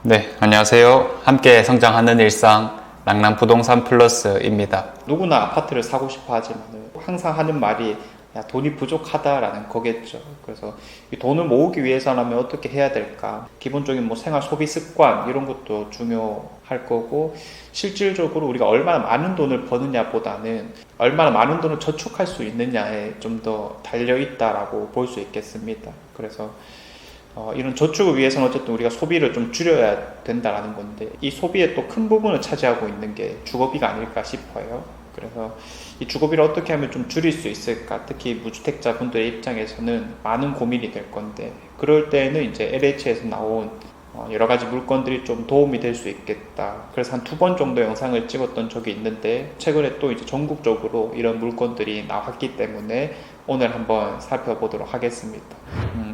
네, 안녕하세요. 함께 성장하는 일상 랑랑부동산 플러스입니다. 누구나 아파트를 사고 싶어 하지만 항상 하는 말이 야, 돈이 부족하다라는 거겠죠. 그래서 이 돈을 모으기 위해서라면 어떻게 해야 될까? 기본적인 뭐 생활 소비 습관 이런 것도 중요할 거고, 실질적으로 우리가 얼마나 많은 돈을 버느냐보다는 얼마나 많은 돈을 저축할 수 있느냐에 좀 더 달려 있다라고 볼 수 있겠습니다. 그래서 이런 저축을 위해서는 어쨌든 우리가 소비를 좀 줄여야 된다라는 건데, 이 소비의 또 큰 부분을 차지하고 있는 게 주거비가 아닐까 싶어요. 그래서 이 주거비를 어떻게 하면 좀 줄일 수 있을까? 특히 무주택자 분들의 입장에서는 많은 고민이 될 건데, 그럴 때는 이제 LH에서 나온 여러 가지 물건들이 좀 도움이 될 수 있겠다. 그래서 한 2번 정도 영상을 찍었던 적이 있는데, 최근에 또 이제 전국적으로 이런 물건들이 나왔기 때문에 오늘 한번 살펴보도록 하겠습니다.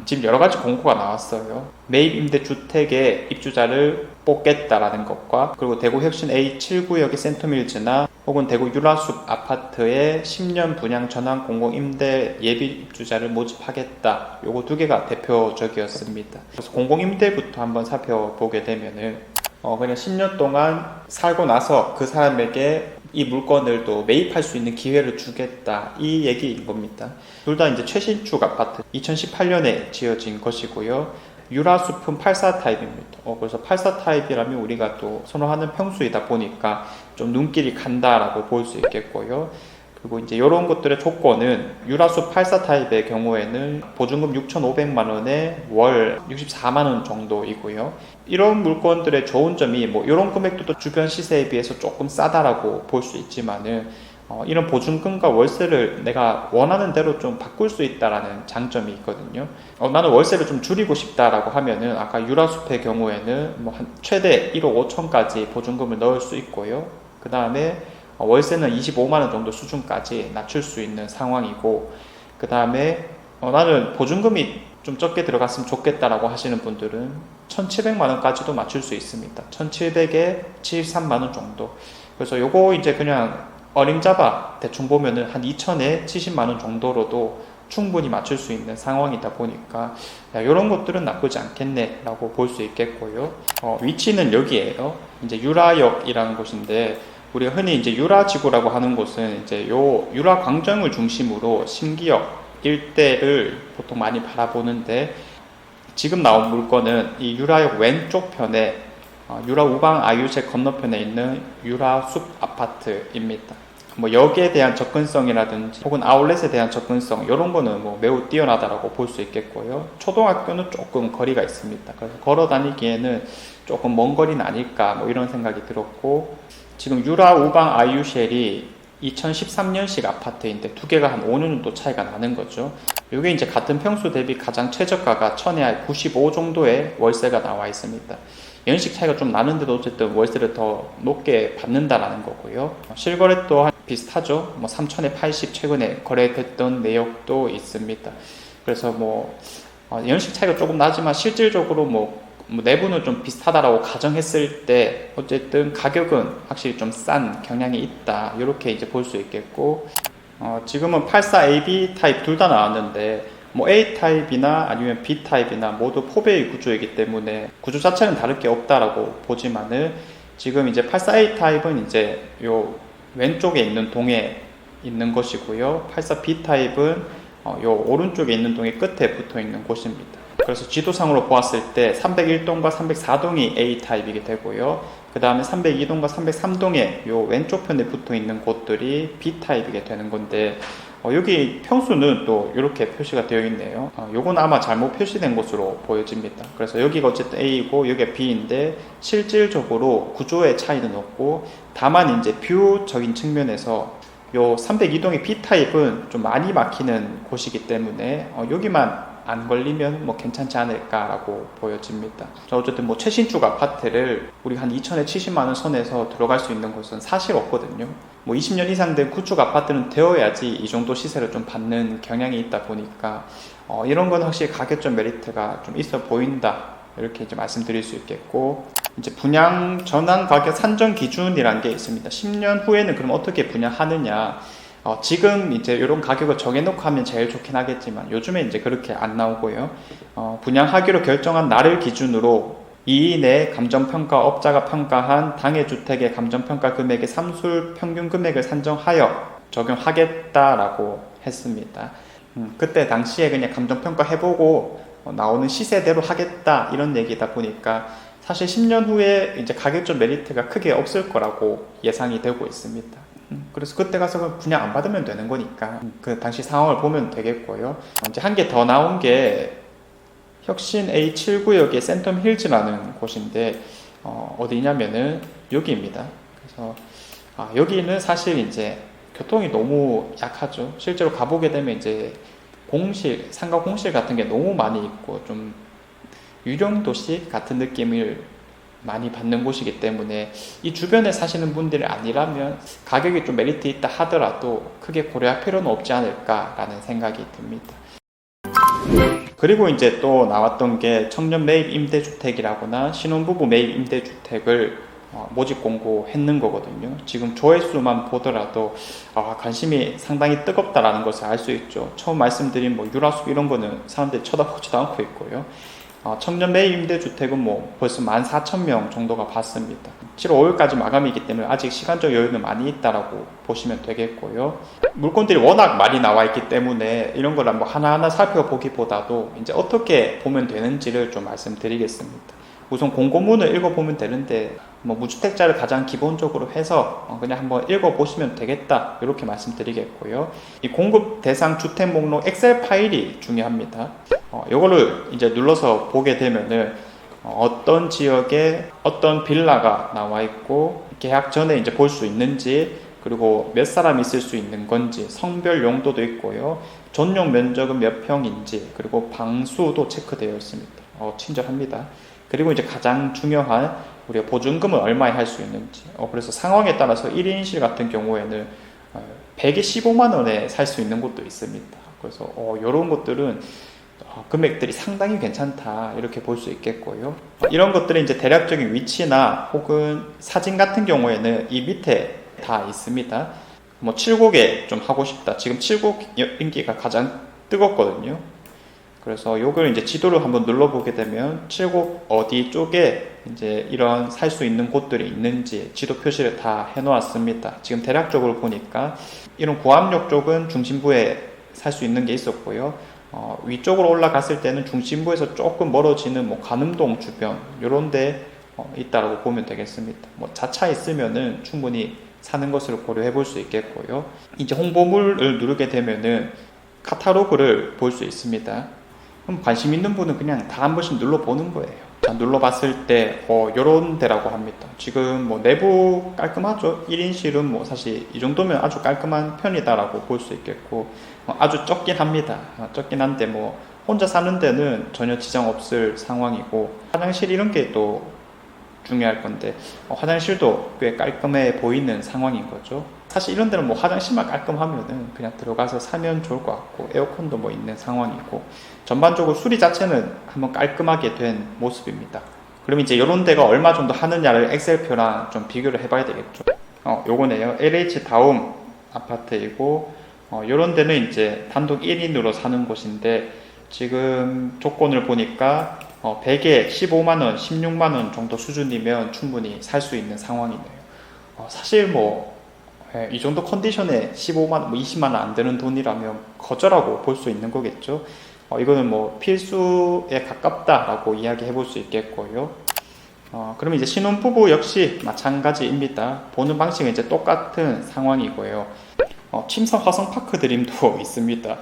지금 여러 가지 공고가 나왔어요. 매입 임대 주택의 입주자를 뽑겠다라는 것과, 그리고 대구 혁신 A7구역의 센터밀즈나 혹은 대구 유라숲 아파트의 10년 분양 전환 공공 임대 예비 입주자를 모집하겠다. 요거 2개가 대표적이었습니다. 그래서 공공 임대부터 한번 살펴보게 되면은 그냥 10년 동안 살고 나서 그 사람에게 이 물건을 또 매입할 수 있는 기회를 주겠다, 이 얘기인 겁니다. 둘 다 이제 최신축 아파트 2018년에 지어진 것이고요. 유라숲은 84 타입입니다. 그래서 84 타입이라면 우리가 또 선호하는 평수이다 보니까 좀 눈길이 간다라고 볼 수 있겠고요. 그리고 이제 이런 것들의 조건은, 유라숲 84 타입의 경우에는 보증금 6,500만 원에 월 64만 원 정도이고요. 이런 물건들의 좋은 점이 뭐 이런 금액도 또 주변 시세에 비해서 조금 싸다라고 볼 수 있지만은, 이런 보증금과 월세를 내가 원하는 대로 좀 바꿀 수 있다라는 장점이 있거든요. 나는 월세를 좀 줄이고 싶다라고 하면은 아까 유라숲의 경우에는 뭐 한 최대 1억 5천까지 보증금을 넣을 수 있고요. 그 다음에 월세는 25만원 정도 수준까지 낮출 수 있는 상황이고, 그 다음에 나는 보증금이 좀 적게 들어갔으면 좋겠다라고 하시는 분들은 1,700만원까지도 맞출 수 있습니다. 1,700에 73만원 정도. 그래서 요거 이제 그냥 어림잡아 대충 보면은 한 2,000에 70만원 정도로도 충분히 맞출 수 있는 상황이다 보니까 이런 것들은 나쁘지 않겠네 라고 볼 수 있겠고요. 위치는 여기에요. 이제 유라역이라는 곳인데, 우리가 흔히 이제 유라지구라고 하는 곳은 이제 요 유라 광장을 중심으로 신기역 일대를 보통 많이 바라보는데, 지금 나온 물건은 이 유라역 왼쪽 편에 유라 우방 아유제 건너편에 있는 유라숲 아파트입니다. 뭐 역에 대한 접근성이라든지 혹은 아울렛에 대한 접근성, 이런 거는 뭐 매우 뛰어나다라고 볼 수 있겠고요. 초등학교는 조금 거리가 있습니다. 그래서 걸어 다니기에는 조금 먼 거리는 아닐까, 뭐 이런 생각이 들었고, 지금 유라 우방 아이유쉘이 2013년식 아파트인데 2개가 한 5년 정도 차이가 나는 거죠. 이게 이제 같은 평수 대비 가장 최저가가 1,000에 95 정도의 월세가 나와 있습니다. 연식 차이가 좀 나는데도 어쨌든 월세를 더 높게 받는다라는 거고요. 실거래 또한 비슷하죠. 뭐 3,000에 80 최근에 거래됐던 내역도 있습니다. 그래서 뭐 연식 차이가 조금 나지만 실질적으로 뭐 내부는 좀 비슷하다라고 가정했을 때 어쨌든 가격은 확실히 좀 싼 경향이 있다, 이렇게 이제 볼 수 있겠고, 지금은 84AB 타입 둘 다 나왔는데 뭐 A 타입이나 아니면 B 타입이나 모두 포베이 구조이기 때문에 구조 자체는 다를 게 없다라고 보지만은, 지금 이제 84A 타입은 이제 요 왼쪽에 있는 동에 있는 것이고요. 84B 타입은 요 오른쪽에 있는 동의 끝에 붙어 있는 곳입니다. 그래서 지도상으로 보았을 때 301동과 304동이 A타입이게 되고요. 그 다음에 302동과 303동의 요 왼쪽 편에 붙어 있는 곳들이 B타입이게 되는 건데, 여기 평수는 또 이렇게 표시가 되어 있네요. 요건 아마 잘못 표시된 것으로 보여집니다. 그래서 여기가 어쨌든 A이고 여기가 B인데, 실질적으로 구조의 차이는 없고, 다만 이제 뷰적인 측면에서 요 302동의 B타입은 좀 많이 막히는 곳이기 때문에 여기만 안 걸리면 뭐 괜찮지 않을까라고 보여집니다. 어쨌든 뭐 최신축 아파트를 우리가 한 2,000에 70만원 선에서 들어갈 수 있는 곳은 사실 없거든요. 뭐 20년 이상 된 구축 아파트는 되어야지 이 정도 시세를 좀 받는 경향이 있다 보니까 이런 건 확실히 가격적 메리트가 좀 있어 보인다, 이렇게 이제 말씀드릴 수 있겠고, 이제 분양 전환 가격 산정 기준이라는 게 있습니다. 10년 후에는 그럼 어떻게 분양하느냐, 지금 이제 이런 가격을 정해놓고 하면 제일 좋긴 하겠지만 요즘에 이제 그렇게 안 나오고요. 분양하기로 결정한 날을 기준으로 2인의 감정평가업자가 평가한 당해주택의 감정평가 금액의 삼술 평균 금액을 산정하여 적용하겠다라고 했습니다. 그때 당시에 그냥 감정평가 해보고 나오는 시세대로 하겠다 이런 얘기다 보니까 사실 10년 후에 이제 가격적 메리트가 크게 없을 거라고 예상이 되고 있습니다. 그래서 그때 가서 그냥 안 받으면 되는 거니까 그 당시 상황을 보면 되겠고요. 이제 한 개 더 나온 게 혁신 A7구역의 센텀 힐즈라는 곳인데 어디냐면은 여기입니다. 그래서 여기는 사실 이제 교통이 너무 약하죠. 실제로 가보게 되면 이제 상가 공실 같은 게 너무 많이 있고 좀 유령 도시 같은 느낌을 많이 받는 곳이기 때문에 이 주변에 사시는 분들이 아니라면 가격이 좀 메리트 있다 하더라도 크게 고려할 필요는 없지 않을까라는 생각이 듭니다. 그리고 이제 또 나왔던 게 청년 매입 임대주택이라거나 신혼부부 매입 임대주택을 모집 공고했는 거거든요. 지금 조회수만 보더라도 관심이 상당히 뜨겁다라는 것을 알 수 있죠. 처음 말씀드린 뭐 유라숲 이런 거는 사람들이 쳐다보지도 않고 있고요. 청년 매입 임대주택은 뭐 벌써 14,000명 정도가 봤습니다. 7월 5일까지 마감이기 때문에 아직 시간적 여유는 많이 있다라고 보시면 되겠고요. 물건들이 워낙 많이 나와 있기 때문에 이런 걸 한번 하나하나 살펴보기보다도 이제 어떻게 보면 되는지를 좀 말씀드리겠습니다. 우선 공고문을 읽어보면 되는데 뭐 무주택자를 가장 기본적으로 해서 그냥 한번 읽어보시면 되겠다 이렇게 말씀드리겠고요. 이 공급 대상 주택 목록 엑셀 파일이 중요합니다. 이거를 이제 눌러서 보게 되면은 어떤 지역에 어떤 빌라가 나와 있고 계약 전에 이제 볼 수 있는지 그리고 몇 사람 있을 수 있는 건지 성별 용도도 있고요. 전용 면적은 몇 평인지 그리고 방수도 체크되어 있습니다. 친절합니다. 그리고 이제 가장 중요한 우리가 보증금을 얼마에 할 수 있는지 그래서 상황에 따라서 1인실 같은 경우에는 115만 원에 살 수 있는 곳도 있습니다. 그래서 이런 것들은 금액들이 상당히 괜찮다 이렇게 볼 수 있겠고요. 이런 것들은 이제 대략적인 위치나 혹은 사진 같은 경우에는 이 밑에 다 있습니다. 뭐 7곡에 좀 하고 싶다. 지금 7곡 인기가 가장 뜨겁거든요. 그래서 요걸 이제 지도를 한번 눌러보게 되면 7곡 어디 쪽에 이제 이런 살 수 있는 곳들이 있는지 지도 표시를 다 해놓았습니다. 지금 대략적으로 보니까 이런 구암역 쪽은 중심부에 살 수 있는 게 있었고요. 위쪽으로 올라갔을 때는 중심부에서 조금 멀어지는 뭐 관음동 주변 요런 데 있다라고 보면 되겠습니다. 뭐 자차 있으면은 충분히 사는 것을 고려해 볼 수 있겠고요. 이제 홍보물을 누르게 되면은 카탈로그를 볼 수 있습니다. 그럼 관심 있는 분은 그냥 다 한 번씩 눌러보는 거예요. 자, 눌러봤을 때 요런 데라고 합니다. 지금 뭐 내부 깔끔하죠. 1인실은 뭐 사실 이 정도면 아주 깔끔한 편이다라고 볼 수 있겠고 아주 적긴 합니다. 적긴 한데 뭐 혼자 사는 데는 전혀 지장 없을 상황이고 화장실 이런 게 또 중요할 건데 화장실도 꽤 깔끔해 보이는 상황인 거죠. 사실 이런 데는 뭐 화장실만 깔끔하면은 그냥 들어가서 사면 좋을 것 같고 에어컨도 뭐 있는 상황이고 전반적으로 수리 자체는 한번 깔끔하게 된 모습입니다. 그럼 이제 이런 데가 얼마 정도 하느냐를 엑셀표랑 좀 비교를 해봐야 되겠죠. 요거네요. LH 다움 아파트이고 이런 데는 이제 단독 1인으로 사는 곳인데 지금 조건을 보니까 100에 15만원, 16만원 정도 수준이면 충분히 살 수 있는 상황이네요. 사실 뭐 이 정도 컨디션에 15만원, 20만원 안 되는 돈이라면 거저라고 볼 수 있는 거겠죠. 이거는 뭐 필수에 가깝다라고 이야기해 볼 수 있겠고요. 그럼 이제 신혼부부 역시 마찬가지입니다. 보는 방식은 이제 똑같은 상황이고요. 침성 화성파크 드림도 있습니다.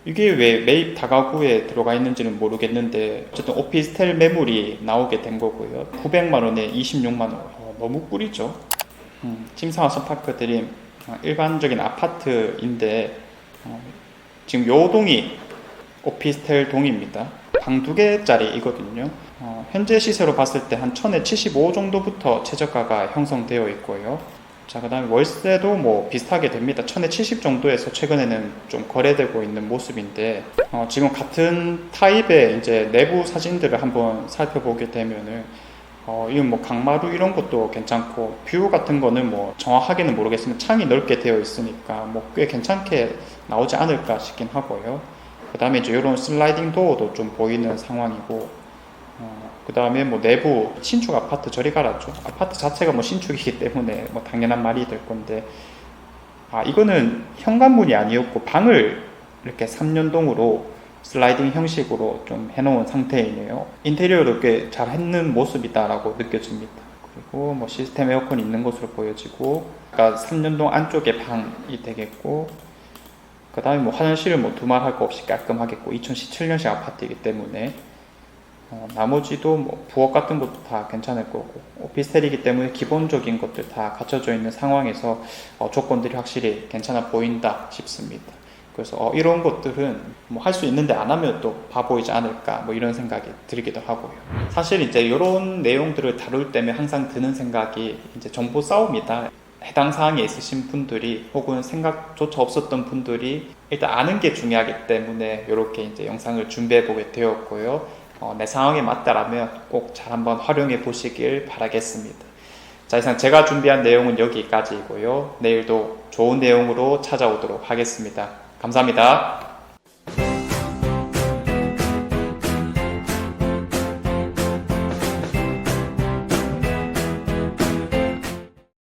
이게 왜 매입 다가구에 들어가 있는지는 모르겠는데 어쨌든 오피스텔 매물이 나오게 된 거고요. 900만원에 26만원 너무 꿀이죠. 침성 화성파크 드림 일반적인 아파트인데 지금 요 동이 오피스텔 동입니다. 방 2개짜리이거든요. 현재 시세로 봤을 때 한 1000에 75 정도부터 최저가가 형성되어 있고요. 자, 그 다음에 월세도 뭐 비슷하게 됩니다. 1000에 70 정도에서 최근에는 좀 거래되고 있는 모습인데, 지금 같은 타입의 이제 내부 사진들을 한번 살펴보게 되면은, 이건 뭐 강마루 이런 것도 괜찮고, 뷰 같은 거는 뭐 정확하게는 모르겠으면 창이 넓게 되어 있으니까 뭐 꽤 괜찮게 나오지 않을까 싶긴 하고요. 그 다음에 이제 이런 슬라이딩 도어도 좀 보이는 상황이고, 그 다음에 뭐 내부 신축 아파트 저리 가라죠. 아파트 자체가 뭐 신축이기 때문에 뭐 당연한 말이 될 건데, 이거는 현관문이 아니었고 방을 이렇게 3연동으로 슬라이딩 형식으로 좀 해놓은 상태이네요. 인테리어도 꽤 잘 했는 모습이다라고 느껴집니다. 그리고 뭐 시스템 에어컨이 있는 것으로 보여지고, 그러니까 3연동 안쪽에 방이 되겠고, 그 다음에 뭐 화장실을 뭐 두말 할 거 없이 깔끔하겠고, 2017년식 아파트이기 때문에 나머지도 뭐 부엌 같은 것도 다 괜찮을 거고, 오피스텔이기 때문에 기본적인 것들 다 갖춰져 있는 상황에서 조건들이 확실히 괜찮아 보인다 싶습니다. 그래서 이런 것들은 뭐 할 수 있는데 안 하면 또 바보이지 않을까 뭐 이런 생각이 들기도 하고요. 사실 이제 이런 내용들을 다룰 때면 항상 드는 생각이 이제 정보 싸움이다. 해당 사항에 있으신 분들이 혹은 생각조차 없었던 분들이 일단 아는 게 중요하기 때문에 이렇게 이제 영상을 준비해 보게 되었고요. 내 상황에 맞다라면 꼭 잘 한번 활용해 보시길 바라겠습니다. 자, 이상 제가 준비한 내용은 여기까지이고요. 내일도 좋은 내용으로 찾아오도록 하겠습니다. 감사합니다.